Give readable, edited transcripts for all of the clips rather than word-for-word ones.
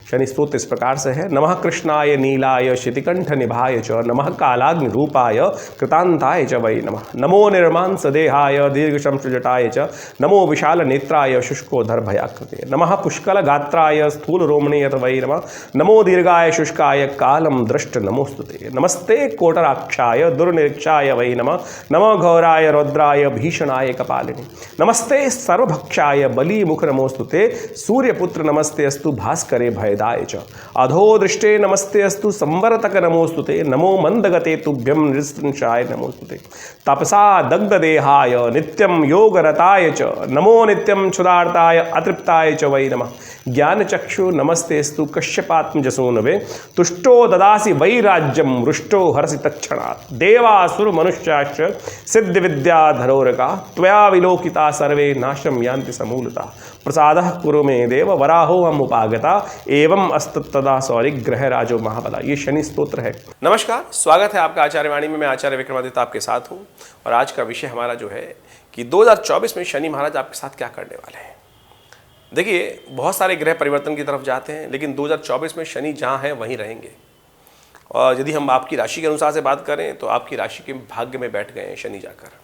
शनि स्तोत्र इस प्रकार से है। नमः कृष्णाय नीलाय शितिकंठ निभाय च, नमः कालाग्नि रूपाय कृतांताय च वै नमः। नमो निर्मांस देहाय दीर्घशंसुजटाय च, नमो विशाल नेत्राय शुष्कोधर भयाकृते, नमः पुष्कल गात्राय स्थूल रोमणे यत वै नमः। नमो दीर्घाय शुष्काय कालम दृष्ट नमोस्तुते, नमस्ते कोटराक्षाय दुर्निरीक्षाय वै नमः। नमो घोराय रौद्राय भीषणाय कपालिने, नमस्ते सर्वभक्षाय बली मुख नमोस्तुते। सूर्यपुत्र नमस्ते अस्तु भास्करे भयदाय च, अधो दृष्टे नमस्ते अस्तु संवरतक नमोस्तुते। नमो मंदगते तुभ्यं नृशंसाय नमोस्तुते, तपसा दग्ध देहाय नित्यं योगरताय च, नमो नित्यं क्षुधार्ताय अतृप्ताय च वै नमः। ज्ञान चक्षु नमस्तेस्तु कश्यपात्मजसूनवे, तुष्टो ददासि वैराज्यं रुष्टो हरसि तत्क्षणात्। देवासुर मनुष्याश्च सिद्ध विद्याधरोरका, त्वया विलोकिता सर्वे नाशं यान्ति समूलता। प्रसादः कुरु मे देव वराहो हम उपागता, एवं अस्तदा सौरि ग्रह राजो महाबला। ये शनि स्तोत्र है। नमस्कार, स्वागत है आपका आचार्यवाणी में। मैं आचार्य विक्रमादित्य आपके साथ हूँ और आज का विषय हमारा जो है कि 2024 में शनि महाराज आपके साथ क्या करने वाले हैं। देखिए, बहुत सारे ग्रह परिवर्तन की तरफ जाते हैं, लेकिन 2024 में शनि जहाँ हैं वहीं रहेंगे। और यदि हम आपकी राशि के अनुसार से बात करें तो आपकी राशि के भाग्य में बैठ गए हैं शनि जाकर।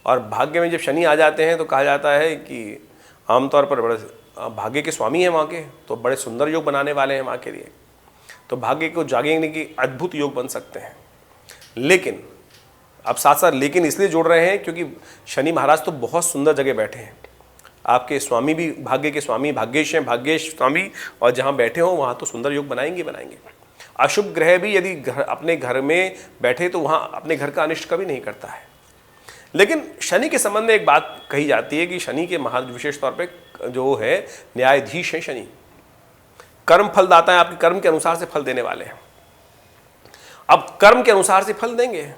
और भाग्य में जब शनि आ जाते हैं तो कहा जाता है कि आमतौर पर बड़े भाग्य के स्वामी हैं वहाँ के, तो बड़े सुंदर योग बनाने वाले हैं वहाँ के लिए, तो भाग्य को जागने की अद्भुत योग बन सकते हैं। लेकिन अब साथ साथ लेकिन इसलिए जोड़ रहे हैं क्योंकि शनि महाराज तो बहुत सुंदर जगह बैठे हैं। आपके स्वामी भी भाग्य के स्वामी भाग्येश हैं, भाग्येश स्वामी, और जहाँ बैठे हो वहाँ तो सुंदर योग बनाएंगे। अशुभ ग्रह भी यदि अपने घर में बैठे तो वहाँ अपने घर का अनिष्ट कभी नहीं करता है। लेकिन शनि के संबंध में एक बात कही जाती है कि शनि के विशेष तौर पे जो है न्यायाधीश है शनि, कर्म फलदाता है, आपके कर्म के अनुसार से फल देने वाले हैं। अब कर्म के अनुसार से फल देंगे,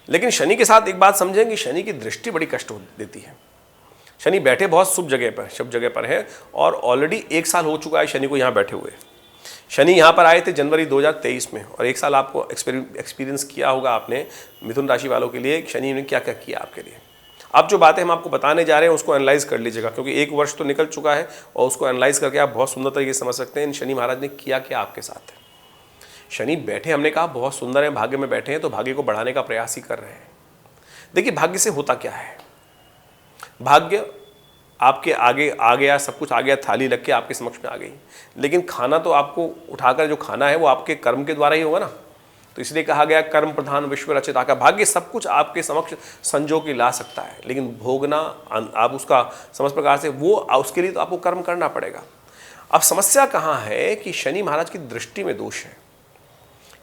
लेकिन शनि के साथ एक बात समझें कि शनि की दृष्टि बड़ी कष्ट देती है। शनि बैठे बहुत शुभ जगह पर है और ऑलरेडी 1 साल हो चुका है शनि को यहाँ बैठे हुए। शनि यहाँ पर आए थे जनवरी 2023 में, और 1 साल आपको एक्सपीरियंस किया होगा आपने। मिथुन राशि वालों के लिए शनि ने क्या क्या किया आपके लिए। अब जो बातें हम आपको बताने जा रहे हैं उसको एनालाइज कर लीजिएगा, क्योंकि 1 वर्ष तो निकल चुका है और उसको एनालाइज करके आप बहुत सुंदर तरीके से समझ सकते हैं शनि महाराज ने किया क्या आपके साथ। शनि बैठे, हमने कहा बहुत सुंदर है, भाग्य में बैठे हैं तो भाग्य को बढ़ाने का प्रयास ही कर रहे हैं। देखिए, भाग्य से होता क्या है, भाग्य आपके आगे आ गया, सब कुछ आ गया, थाली लग के आपके समक्ष में आ गई, लेकिन खाना तो आपको उठाकर जो खाना है वो आपके कर्म के द्वारा ही होगा ना। तो इसलिए कहा गया कर्म प्रधान विश्व रचिता का। भाग्य सब कुछ आपके समक्ष संजो के ला सकता है, लेकिन भोगना आप उसका समझ प्रकार से वो उसके लिए तो आपको कर्म करना पड़ेगा। अब समस्या कहाँ है कि शनि महाराज की दृष्टि में दोष है।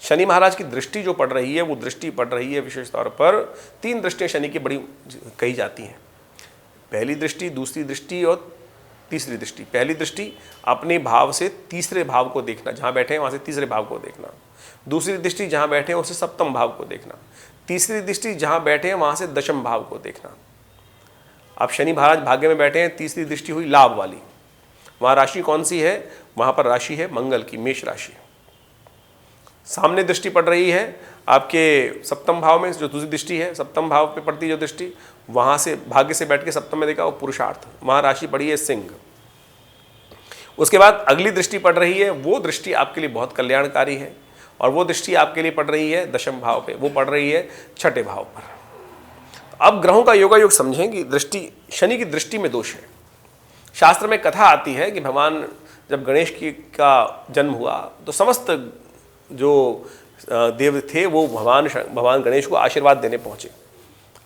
शनि महाराज की दृष्टि जो पड़ रही है वो दृष्टि पड़ रही है विशेष तौर पर 3 दृष्टियाँ शनि की बड़ी कही जाती हैं। पहली दृष्टि, दूसरी दृष्टि और तीसरी दृष्टि। पहली दृष्टि अपने भाव से तीसरे भाव को देखना, जहाँ बैठे हैं वहाँ से तीसरे भाव को देखना। दूसरी दृष्टि जहाँ बैठे हैं उससे सप्तम भाव को देखना। तीसरी दृष्टि जहाँ बैठे हैं वहाँ से दशम भाव को देखना। अब शनि महाराज भाग्य में बैठे हैं, तीसरी दृष्टि हुई लाभ वाली। वहाँ राशि कौन सी है, वहाँ पर राशि है मंगल की, मेष राशि। सामने दृष्टि पड़ रही है आपके सप्तम भाव में, जो दूसरी दृष्टि है सप्तम भाव पे पड़ती है जो दृष्टि, वहाँ से भाग्य से बैठ के सप्तम में देखा वो पुरुषार्थ, वहाँ राशि पड़ी है सिंह। उसके बाद अगली दृष्टि पड़ रही है, वो दृष्टि आपके लिए बहुत कल्याणकारी है, और वो दृष्टि आपके लिए पड़ रही है दशम भाव पे, वो पड़ रही है छठे भाव पर। अब ग्रहों का योगायोग समझें कि दृष्टि, शनि की दृष्टि में दोष है। शास्त्र में कथा आती है कि भगवान जब गणेश का जन्म हुआ तो समस्त जो देव थे वो भगवान गणेश को आशीर्वाद देने पहुँचे।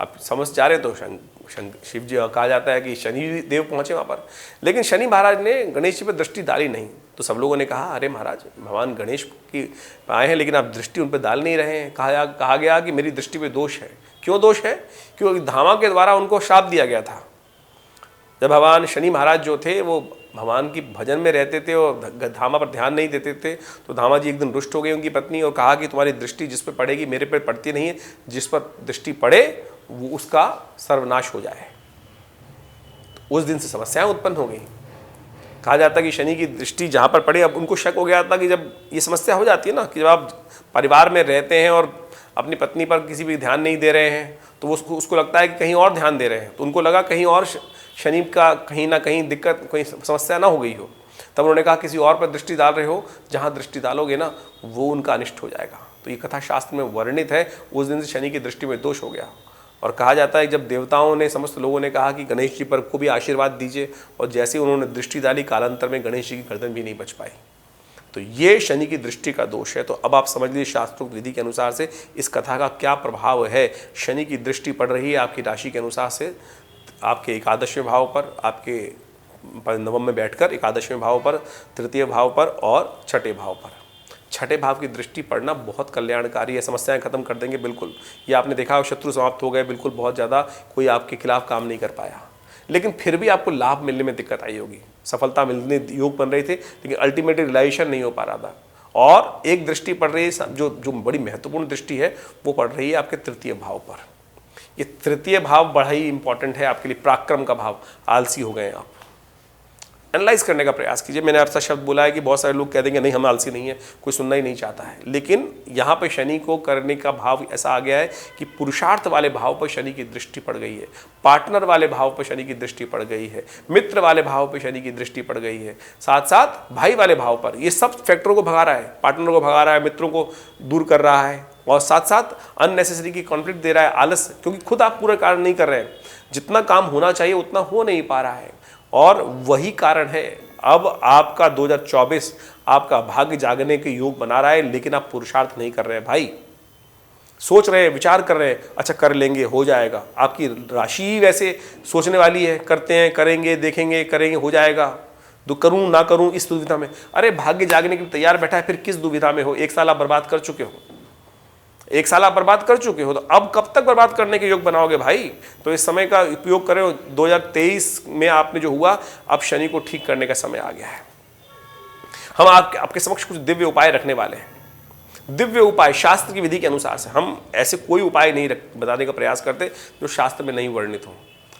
आप समझ जा रहे तो शिव जी कहा जाता है कि शनि देव पहुँचे वहाँ पर, लेकिन शनि महाराज ने गणेश जी पर दृष्टि डाली नहीं। तो सब लोगों ने कहा अरे महाराज, भगवान गणेश की आए हैं लेकिन आप दृष्टि उन पर डाल नहीं रहे हैं। कहा गया कि मेरी दृष्टि पे दोष है। क्यों दोष है? क्योंकि धामा के द्वारा उनको श्राप दिया गया था। जब भगवान शनि महाराज जो थे वो भगवान की भजन में रहते थे और धामा पर ध्यान नहीं देते थे, तो धामा जी एक दिन रुष्ट हो गई उनकी पत्नी और कहा कि तुम्हारी दृष्टि जिस पर पड़ेगी मेरे पर पड़ती नहीं है, जिस पर दृष्टि पड़े वो उसका सर्वनाश हो जाए। तो उस दिन से समस्याएं उत्पन्न हो गई। कहा जाता कि शनि की दृष्टि जहाँ पर पड़े, अब उनको शक हो गया था कि जब ये समस्या हो जाती है ना कि जब आप परिवार में रहते हैं और अपनी पत्नी पर किसी भी ध्यान नहीं दे रहे हैं तो वो उसको लगता है कि कहीं और ध्यान दे रहे हैं, तो उनको लगा कहीं और शनि का कहीं ना कहीं दिक्कत, कोई समस्या ना हो गई हो। तब उन्होंने कहा किसी और पर दृष्टि डाल रहे हो, जहाँ दृष्टि डालोगे ना वो उनका अनिष्ट हो जाएगा। तो ये कथा शास्त्र में वर्णित है। उस दिन से शनि की दृष्टि में दोष हो गया। और कहा जाता है जब देवताओं ने, समस्त लोगों ने कहा कि गणेश जी पर को भी आशीर्वाद दीजिए, और जैसे उन्होंने दृष्टि डाली कालांतर में गणेश जी की गर्दन भी नहीं बच पाई। तो ये शनि की दृष्टि का दोष है। तो अब आप समझ लीजिए शास्त्रोक्त विधि के अनुसार से इस कथा का क्या प्रभाव है। शनि की दृष्टि पड़ रही है आपकी राशि के अनुसार से, आपके एकादशवें भाव पर, आपके नवम में बैठकर एकादशवें भाव पर, तृतीय भाव पर और छठे भाव पर। छठे भाव की दृष्टि पड़ना बहुत कल्याणकारी है, समस्याएं खत्म कर देंगे बिल्कुल। ये आपने देखा शत्रु समाप्त हो गए बिल्कुल, बहुत ज़्यादा कोई आपके खिलाफ काम नहीं कर पाया। लेकिन फिर भी आपको लाभ मिलने में दिक्कत आई होगी, सफलता मिलने योग बन रहे थे, लेकिन अल्टीमेटली रियलाइजेशन नहीं हो पा रहा था। और एक दृष्टि पड़ रही है जो बड़ी महत्वपूर्ण दृष्टि है, वो पड़ रही है आपके तृतीय भाव पर। ये तृतीय भाव बड़ा ही इंपॉर्टेंट है आपके लिए, पराक्रम का भाव। आलसी हो गए आप, एनालाइज करने का प्रयास कीजिए। मैंने आपसे शब्द बोला है कि बहुत सारे लोग कह देंगे नहीं हम आलसी नहीं है, कोई सुनना ही नहीं चाहता है। लेकिन यहाँ पे शनि को करने का भाव ऐसा आ गया है कि पुरुषार्थ वाले भाव पर शनि की दृष्टि पड़ गई है, पार्टनर वाले भाव पर शनि की दृष्टि पड़ गई है, मित्र वाले भाव पर शनि की दृष्टि पड़ गई है, साथ साथ भाई वाले भाव पर। ये सब फैक्टरों को भगा रहा है, पार्टनर को भगा रहा है, मित्रों को दूर कर रहा है, और साथ साथ अननेसेसरी की कॉन्फ्लिक्ट दे रहा है, आलस, क्योंकि खुद आप पूरा कार्य नहीं कर रहे हैं। जितना काम होना चाहिए उतना हो नहीं पा रहा है। और वही कारण है अब आपका 2024 आपका भाग्य जागने के योग बना रहा है, लेकिन आप पुरुषार्थ नहीं कर रहे हैं भाई। सोच रहे हैं, विचार कर रहे हैं, अच्छा कर लेंगे, हो जाएगा। आपकी राशि वैसे सोचने वाली है, करते हैं, करेंगे, देखेंगे, करेंगे, हो जाएगा। तो करूं ना करूं इस दुविधा में। अरे भाग्य जागने के लिए तैयार बैठा है, फिर किस दुविधा में हो? 1 साल आप बर्बाद कर चुके हो, 1 साल आप बर्बाद कर चुके हो, तो अब कब तक बर्बाद करने के योग बनाओगे भाई? तो इस समय का उपयोग करें। 2023 में आपने जो हुआ, अब शनि को ठीक करने का समय आ गया है। हम आपके समक्ष कुछ दिव्य उपाय रखने वाले हैं। दिव्य उपाय शास्त्र की विधि के अनुसार से। हम ऐसे कोई उपाय नहीं बताने का प्रयास करते जो शास्त्र में नहीं वर्णित हो।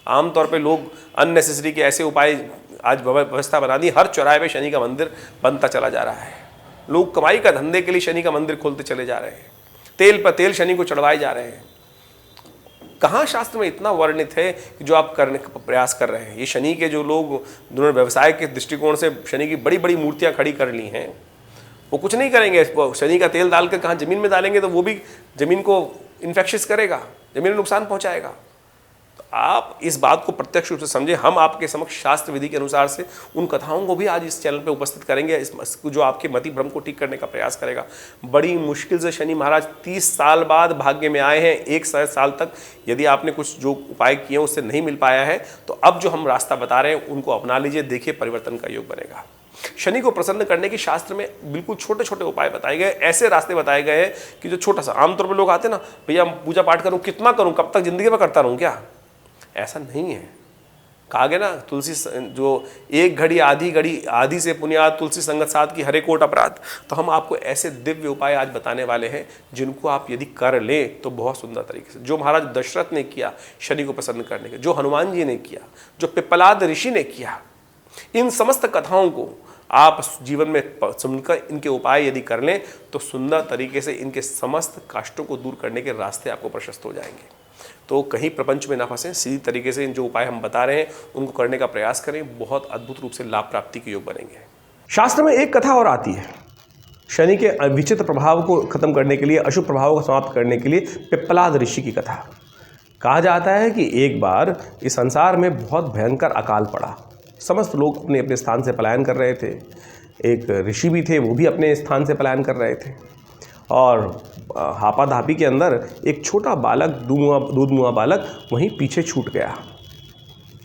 आमतौर पे लोग अननेसेसरी के ऐसे उपाय आज व्यवस्था बना दी, हर चौराहे पे शनि का मंदिर बनता चला जा रहा है। लोग कमाई का धंधे के लिए शनि का मंदिर खोलते चले जा रहे हैं, तेल पर तेल शनि को चढ़वाए जा रहे हैं। कहाँ शास्त्र में इतना वर्णित है कि जो आप करने का प्रयास कर रहे हैं? ये शनि के जो लोग दोनों व्यवसाय के दृष्टिकोण से शनि की बड़ी बड़ी मूर्तियां खड़ी कर ली हैं, वो कुछ नहीं करेंगे। शनि का तेल डालकर कहाँ जमीन में डालेंगे तो वो भी जमीन को इन्फेक्शियस करेगा, जमीन में नुकसान पहुंचाएगा। तो आप इस बात को प्रत्यक्ष रूप से समझे। हम आपके समक्ष शास्त्र विधि के अनुसार से उन कथाओं को भी आज इस चैनल पे उपस्थित करेंगे, जो आपके मति भ्रम को ठीक करने का प्रयास करेगा। बड़ी मुश्किल से शनि महाराज 30 साल बाद भाग्य में आए हैं। 1 साल तक यदि आपने कुछ जो उपाय किए उससे नहीं मिल पाया है, तो अब जो हम रास्ता बता रहे हैं उनको अपना लीजिए, देखिए परिवर्तन का योग बनेगा। शनि को प्रसन्न करने की शास्त्र में बिल्कुल छोटे छोटे उपाय बताए गए, ऐसे रास्ते बताए गए हैं कि जो छोटा सा, आमतौर पर लोग आते ना, भैया पूजा पाठ करूं, कितना करूं, कब तक जिंदगी में करता रहूं क्या? ऐसा नहीं है। कहा गया ना, तुलसी जो 1 घड़ी आधी से पुण्याद, तुलसी संगत साथ की हरे कोट अपराध। तो हम आपको ऐसे दिव्य उपाय आज बताने वाले हैं जिनको आप यदि कर लें तो बहुत सुंदर तरीके से, जो महाराज दशरथ ने किया शनि को प्रसन्न करने के, जो हनुमान जी ने किया, जो पिप्पलाद ऋषि ने किया, इन समस्त कथाओं को आप जीवन में सुनकर इनके उपाय यदि कर लें तो सुंदर तरीके से इनके समस्त कष्टों को दूर करने के रास्ते आपको प्रशस्त हो जाएंगे। तो कहीं प्रपंच में ना फंसें, सीधी तरीके से इन जो उपाय हम बता रहे हैं उनको करने का प्रयास करें, बहुत अद्भुत रूप से लाभ प्राप्ति के योग बनेंगे। शास्त्र में एक कथा और आती है, शनि के विचित्र प्रभाव को खत्म करने के लिए, अशुभ प्रभाव को समाप्त करने के लिए पिप्पलाद ऋषि की कथा। कहा जाता है कि एक बार इस संसार में बहुत भयंकर अकाल पड़ा, समस्त लोग अपने अपने स्थान से पलायन कर रहे थे। एक ऋषि भी थे, वो भी अपने स्थान से पलायन कर रहे थे, और हापाधापी के अंदर एक छोटा बालक, दूधमुआ बालक वहीं पीछे छूट गया।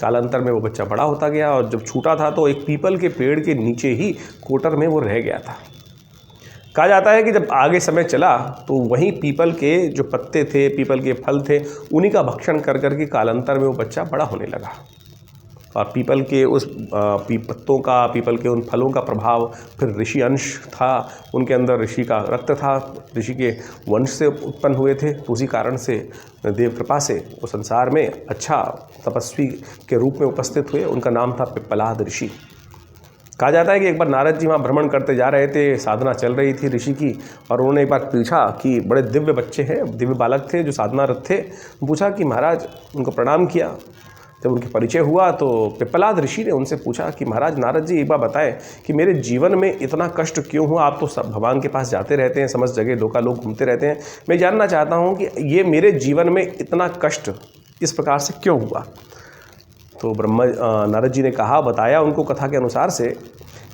कालांतर में वो बच्चा बड़ा होता गया, और जब छूटा था तो एक पीपल के पेड़ के नीचे ही कोटर में वो रह गया था। कहा जाता है कि जब आगे समय चला तो वहीं पीपल के जो पत्ते थे, पीपल के फल थे, उन्हीं का भक्षण कर करके कालांतर में वो बच्चा बड़ा होने लगा। और पीपल के उस पत्तों का, पीपल के उन फलों का प्रभाव, फिर ऋषि अंश था उनके अंदर, ऋषि का रक्त था, ऋषि के वंश से उत्पन्न हुए थे, तो उसी कारण से देव कृपा से वो संसार में अच्छा तपस्वी के रूप में उपस्थित हुए। उनका नाम था पिप्पलाद ऋषि। कहा जाता है कि एक बार नारद जी वहाँ भ्रमण करते जा रहे थे, साधना चल रही थी ऋषि की, और उन्होंने एक बार पूछा कि बड़े दिव्य बच्चे हैं, दिव्य बालक थे जो साधनारत थे, पूछा कि महाराज, उनको प्रणाम किया, जब उनके परिचय हुआ तो पिप्पलाद ऋषि ने उनसे पूछा कि महाराज नारद जी, एक बार बताएं कि मेरे जीवन में इतना कष्ट क्यों हुआ। आप तो सब भगवान के पास जाते रहते हैं, समस्त जगह लोग घूमते रहते हैं, मैं जानना चाहता हूँ कि ये मेरे जीवन में इतना कष्ट इस प्रकार से क्यों हुआ। तो नारद जी ने कहा, बताया उनको कथा के अनुसार से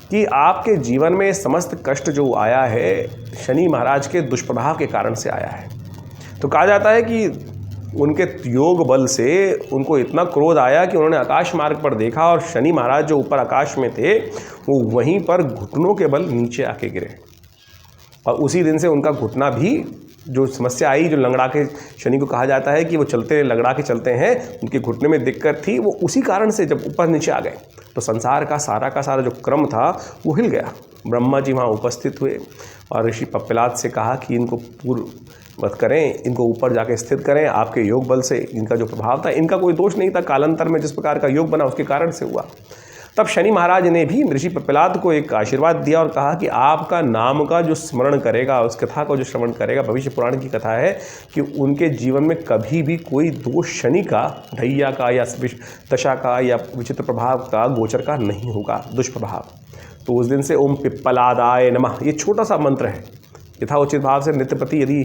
कि आपके जीवन में समस्त कष्ट जो आया है शनि महाराज के दुष्प्रभाव के कारण से आया है। तो कहा जाता है कि उनके योग बल से उनको इतना क्रोध आया कि उन्होंने आकाश मार्ग पर देखा और शनि महाराज जो ऊपर आकाश में थे वो वहीं पर घुटनों के बल नीचे आके गिरे। और उसी दिन से उनका घुटना भी, जो समस्या आई, जो लंगड़ा के शनि को कहा जाता है कि वो चलते लंगड़ा के चलते हैं, उनके घुटने में दिक्कत थी, वो उसी कारण से जब ऊपर नीचे आ गए तो संसार का सारा जो क्रम था वो हिल गया। ब्रह्मा जी वहाँ उपस्थित हुए और ऋषि पिप्पलाद से कहा कि इनको पूर्ववत करें, इनको ऊपर जाके स्थित करें। आपके योग बल से इनका जो प्रभाव था, इनका कोई दोष नहीं था, कालांतर में जिस प्रकार का योग बना उसके कारण से हुआ। तब शनि महाराज ने भी ऋषि पिप्पलाद को एक आशीर्वाद दिया और कहा कि आपका नाम का जो स्मरण करेगा, उस कथा को जो श्रवण करेगा, भविष्य पुराण की कथा है कि उनके जीवन में कभी भी कोई दोष शनि का, ढैया का या दशा का या विचित्र प्रभाव का, गोचर का नहीं होगा, दुष्प्रभाव। तो उस दिन से ओम पिप्पलादाय नमः ये छोटा सा मंत्र है, यथाउचित भाव से नित्य प्रति यदि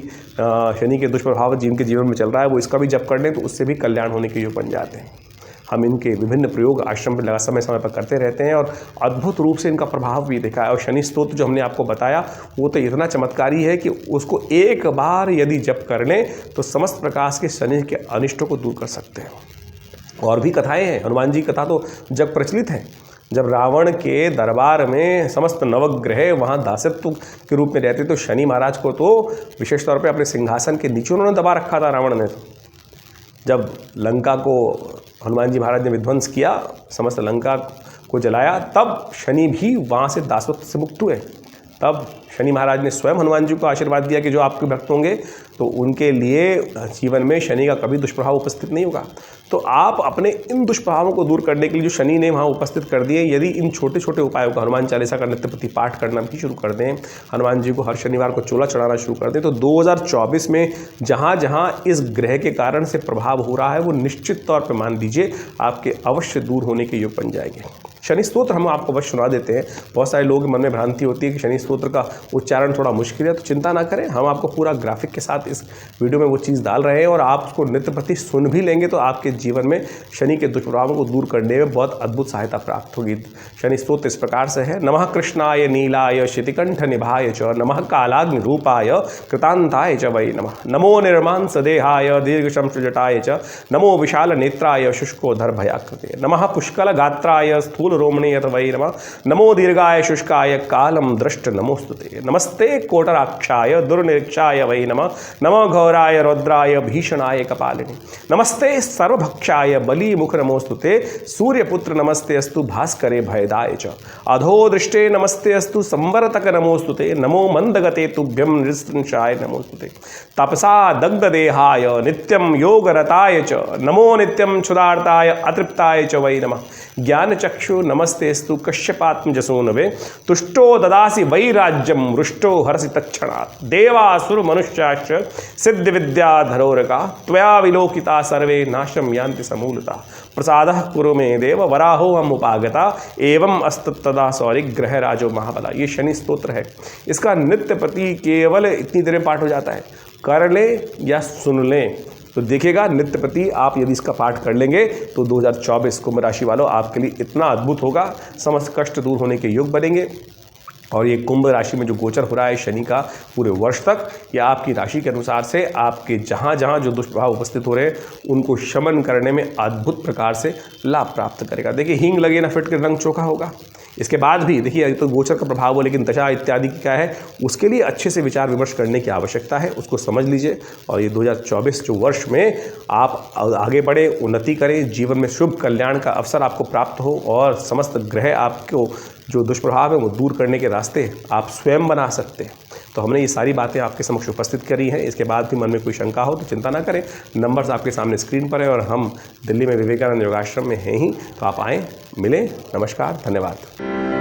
शनि के दुष्प्रभाव जिनके जीवन में चल रहा है वो इसका भी जप कर लें तो उससे भी कल्याण होने के योग बन जाते हैं। हम इनके विभिन्न प्रयोग आश्रम में समय समय पर करते रहते हैं और अद्भुत रूप से इनका प्रभाव भी देखा है। और शनि स्तोत्र जो हमने आपको बताया वो तो इतना चमत्कारी है कि उसको एक बार यदि जप कर लें तो समस्त प्रकार के शनि के अनिष्टों को दूर कर सकते हैं। और भी कथाएँ हैं, हनुमान जी कथा तो जग प्रचलित है। जब रावण के दरबार में समस्त नवग्रह वहाँ दासत्व के रूप में रहते तो शनि महाराज को तो विशेष तौर पे अपने सिंहासन के नीचे उन्होंने दबा रखा था रावण ने। जब लंका को हनुमान जी महाराज ने विध्वंस किया, समस्त लंका को जलाया, तब शनि भी वहाँ से दासत्व से मुक्त हुए। तब शनि महाराज ने स्वयं हनुमान जी को आशीर्वाद दिया कि जो आपके भक्त होंगे तो उनके लिए जीवन में शनि का कभी दुष्प्रभाव उपस्थित नहीं होगा। तो आप अपने इन दुष्प्रभावों को दूर करने के लिए जो शनि ने वहाँ उपस्थित कर दिए, यदि इन छोटे छोटे उपायों का, हनुमान चालीसा का नित्य प्रति पाठ करना भी शुरू कर दें, हनुमान जी को हर शनिवार को चोला चढ़ाना शुरू कर दें, तो 2024 में जहाँ जहाँ इस ग्रह के कारण से प्रभाव हो रहा है वो निश्चित तौर पर मान लीजिए आपके अवश्य दूर होने के योग बन जाएंगे। शनि स्तोत्र हम आपको अवश्य सुना देते हैं। बहुत सारे लोगों के मन में भ्रांति होती है कि शनि स्तोत्र का उच्चारण थोड़ा मुश्किल है, तो चिंता ना करें, हम आपको पूरा ग्राफिक के साथ इस वीडियो में वो चीज़ डाल रहे हैं और आप उसको नित्य प्रति सुन भी लेंगे तो आपके जीवन में शनि के दुष्प्रभावों को दूर करने में बहुत अद्भुत सहायता प्राप्त होगी। शनि स्तोत्र इस प्रकार से है, नमः कृष्णाय नीलाय शितिकंठ निभाय च, नमः कालाग्नि रूपाय कृतांताय च वै नमः, नमो निर्मांस देहाय दीर्घशंस जटाय च, नमो विशाल नेत्राय शुष्कोधर भयाकृते, नमः पुष्कल गात्राय स्थूल रोमणे यत वै नमः, नमो दीर्घाय शुष्काय कालम दृष्ट नमोस्तुते, नमस्ते कोटराक्षाय दुर्निरीक्षाय वै नमः, नमो घोराय रौद्राय भीषणाय कपालिनी, नमस्ते सर्वभक्षाय बली मुख नमोस्तुते, सूर्यपुत्र नमस्ते अस्तु भास्करे भयदाय च, अधो दृष्टे नमस्ते अस्तु संवरतक नमोस्तुते, नमो मंदगते तुभ्यम नृशंसाय नमोस्तुते, तपसा दग्ध देहाय नित्यम योगरताय च, नमो नित्यम क्षुधार्ताय अतृप्ताय च वै नमः, ज्ञान चक्षु नमस्तेस्तु कश्यपात्म जसूनवे, तुष्टो ददासि वैराज्यम रुष्टो हर्षि तत्क्षणात्, देवासुर मनुष्याश्च सिद्ध विद्याधरोरका, त्वया विलोकिता सर्वे नाशम यान्ति समूलता, प्रसादः कुरु मे देव वराहो हम उपागता, एवं अस्तदा सौरि ग्रह राजो महाबला। ये शनि स्तोत्र है। इसका नित्य प्रति केवल इतनी देर में पाठ हो जाता है, कर लें या सुन लें तो देखिएगा नित्य प्रति आप यदि इसका पाठ कर लेंगे तो 2024 कुंभ राशि वालों आपके लिए इतना अद्भुत होगा, समस्त कष्ट दूर होने के योग बनेंगे। और ये कुंभ राशि में जो गोचर हो रहा है शनि का पूरे वर्ष तक, या आपकी राशि के अनुसार से आपके जहाँ जहाँ जो दुष्प्रभाव उपस्थित हो रहे हैं उनको शमन करने में अद्भुत प्रकार से लाभ प्राप्त करेगा। देखिए हींग लगे ना फिट के रंग चोखा होगा। इसके बाद भी देखिए तो गोचर का प्रभाव हो, लेकिन दशा इत्यादि क्या है उसके लिए अच्छे से विचार विमर्श करने की आवश्यकता है, उसको समझ लीजिए। और ये 2024 जो वर्ष में आप आगे बढ़े, उन्नति करें, जीवन में शुभ कल्याण का अवसर आपको प्राप्त हो और समस्त ग्रह आपको जो दुष्प्रभाव है वो दूर करने के रास्ते आप स्वयं बना सकते हैं। तो हमने ये सारी बातें आपके समक्ष उपस्थित करी हैं। इसके बाद भी मन में कोई शंका हो तो चिंता ना करें, नंबर्स आपके सामने स्क्रीन पर है और हम दिल्ली में विवेकानंद योगाश्रम में हैं ही, तो आप आएँ, मिलें। नमस्कार, धन्यवाद।